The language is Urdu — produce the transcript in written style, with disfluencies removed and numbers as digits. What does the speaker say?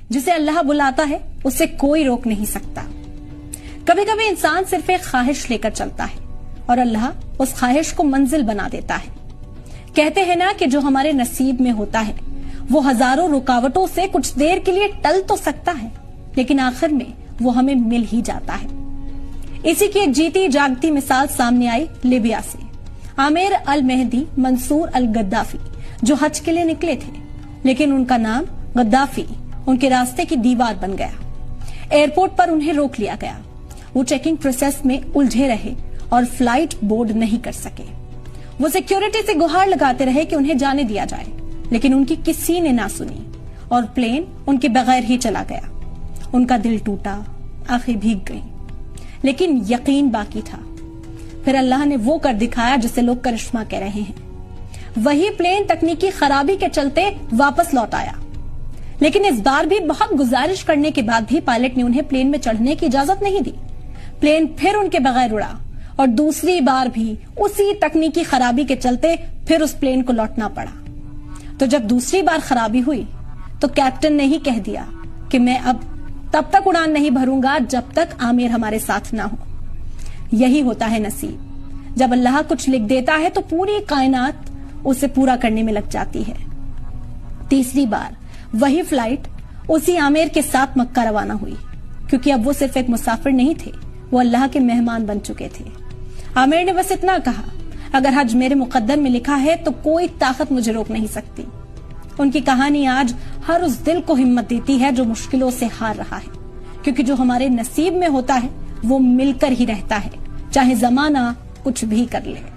جسے اللہ بلاتا ہے اسے کوئی روک نہیں سکتا۔ کبھی کبھی انسان صرف ایک خواہش لے کر چلتا ہے اور اللہ اس خواہش کو منزل بنا دیتا ہے۔ کہتے ہیں نا کہ جو ہمارے نصیب میں ہوتا ہے وہ ہزاروں رکاوٹوں سے کچھ دیر کے لیے ٹل تو سکتا ہے لیکن آخر میں وہ ہمیں مل ہی جاتا ہے۔ اسی کی ایک جیتی جاگتی مثال سامنے آئی لیبیا سے۔ عامر المہدی منصور الغدافی جو حج کے لیے نکلے تھے لیکن ان کا نام غدافی ان کے راستے کی دیوار بن گیا۔ ایئرپورٹ پر انہیں روک لیا گیا۔ وہ چیکنگ پروسیس میں الجھے رہے اور فلائٹ بورڈ نہیں کر سکے۔ وہ سیکیورٹی سے گہار لگاتے رہے کہ انہیں جانے دیا جائے لیکن ان کی کسی نے نہ سنی اور پلین ان کے بغیر ہی چلا گیا۔ ان کا دل ٹوٹا، آنکھیں بھیگ گئیں لیکن یقین باقی تھا۔ پھر اللہ نے وہ کر دکھایا جسے لوگ کرشمہ کہہ رہے ہیں۔ وہی پلین تکنیکی خرابی کے چلتے واپس لوٹ آیا لیکن اس بار بھی بہت گزارش کرنے کے بعد بھی پائلٹ نے انہیں پلین میں چڑھنے کی اجازت نہیں دی۔ پلین پھر ان کے بغیر اڑا اور دوسری بار بھی اسی تکنیکی خرابی کے چلتے پھر اس پلین کو لوٹنا پڑا۔ تو جب دوسری بار خرابی ہوئی تو کیپٹن نے ہی کہہ دیا کہ میں اب تب تک اڑان نہیں بھروں گا جب تک عامر ہمارے ساتھ نہ ہو۔ یہی ہوتا ہے نصیب، جب اللہ کچھ لکھ دیتا ہے تو پوری کائنات اسے پورا کرنے میں لگ جاتی ہے۔ تیسری بار وہی فلائٹ اسی عامر کے ساتھ مکہ روانہ ہوئی کیونکہ اب وہ صرف ایک مسافر نہیں تھے، وہ اللہ کے مہمان بن چکے تھے۔ عامر نے بس اتنا کہا، اگر حج میرے مقدر میں لکھا ہے تو کوئی طاقت مجھے روک نہیں سکتی۔ ان کی کہانی آج ہر اس دل کو ہمت دیتی ہے جو مشکلوں سے ہار رہا ہے، کیونکہ جو ہمارے نصیب میں ہوتا ہے وہ مل کر ہی رہتا ہے، چاہے زمانہ کچھ بھی کر لے۔